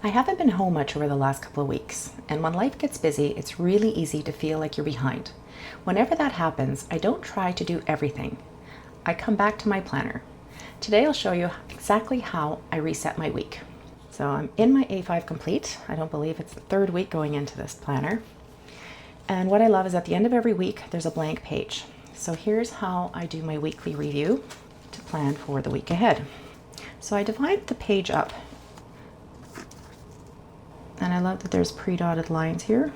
I haven't been home much over the last couple of weeks, and when life gets busy, it's really easy to feel like you're behind. Whenever that happens, I don't try to do everything. I come back to my planner. Today I'll show you exactly how I reset my week. So I'm in my A5 Complete. I don't believe it's the third week going into this planner. And what I love is at the end of every week, there's a blank page. So here's how I do my weekly review to plan for the week ahead. So I divide the page up. And I love that there's pre-dotted lines here.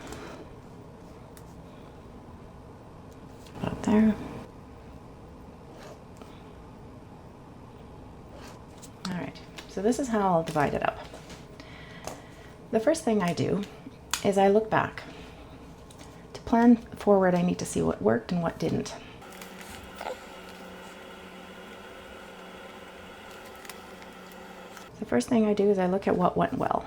About there. All right, so this is how I'll divide it up. The first thing I do is I look back. To plan forward, I need to see what worked and what didn't. The first thing I do is I look at what went well.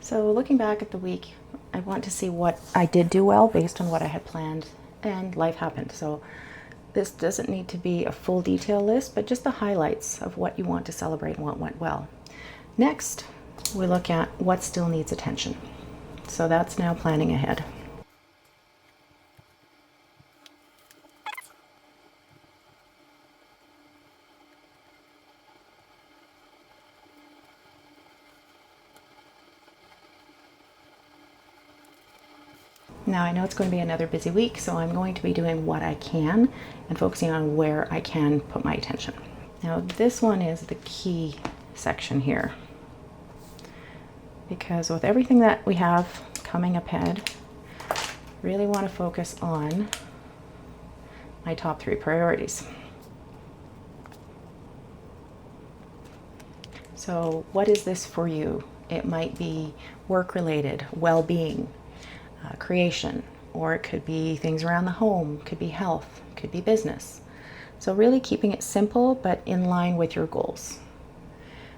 So looking back at the week, I want to see what I did do well based on what I had planned, and life happened. So this doesn't need to be a full detail list, but just the highlights of what you want to celebrate and what went well. Next, we look at what still needs attention. So that's now planning ahead. Now I know it's going to be another busy week, so I'm going to be doing what I can and focusing on where I can put my attention. Now this one is the key section here, because with everything that we have coming up ahead, really want to focus on my top 3 priorities. So what is this for you? It might be work-related, well-being, creation, or it could be things around the home, could be health, could be business. So really keeping it simple but in line with your goals.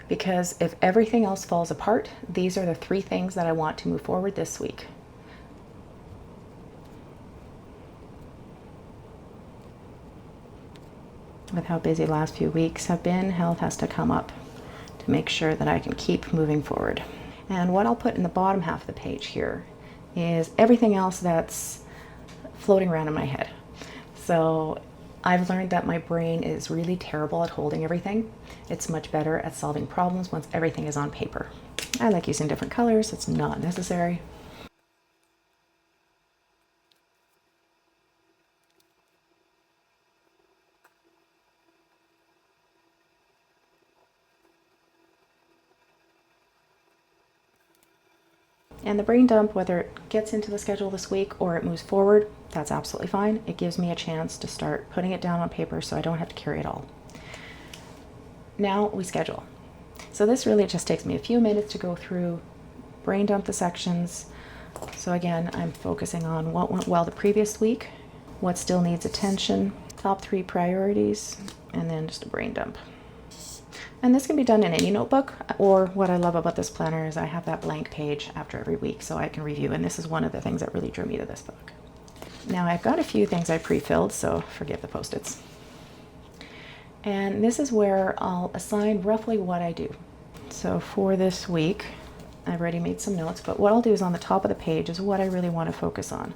Because if everything else falls apart, these are the 3 things that I want to move forward this week. With how busy the last few weeks have been, health has to come up to make sure that I can keep moving forward. And what I'll put in the bottom half of the page here is everything else that's floating around in my head. So I've learned that my brain is really terrible at holding everything. It's much better at solving problems once everything is on paper. I like using different colors. It's not necessary. And the brain dump, whether it gets into the schedule this week or it moves forward, that's absolutely fine. It gives me a chance to start putting it down on paper so I don't have to carry it all. Now we schedule. So this really just takes me a few minutes to go through, brain dump the sections. So again, I'm focusing on what went well the previous week, what still needs attention, top 3 priorities, and then just a brain dump. And this can be done in any notebook, or what I love about this planner is I have that blank page after every week so I can review, and this is one of the things that really drew me to this book. Now I've got a few things I pre-filled, so forgive the Post-its. And this is where I'll assign roughly what I do. So for this week, I've already made some notes, but what I'll do is on the top of the page is what I really want to focus on.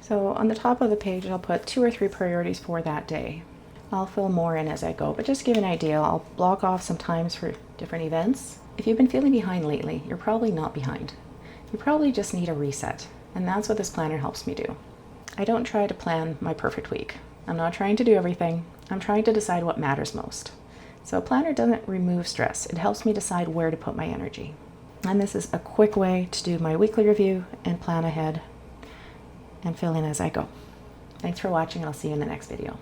So on the top of the page, I'll put 2 or 3 priorities for that day. I'll fill more in as I go, but just to give you an idea, I'll block off some times for different events. If you've been feeling behind lately, you're probably not behind. You probably just need a reset, and that's what this planner helps me do. I don't try to plan my perfect week. I'm not trying to do everything. I'm trying to decide what matters most. So a planner doesn't remove stress. It helps me decide where to put my energy. And this is a quick way to do my weekly review and plan ahead and fill in as I go. Thanks for watching, and I'll see you in the next video.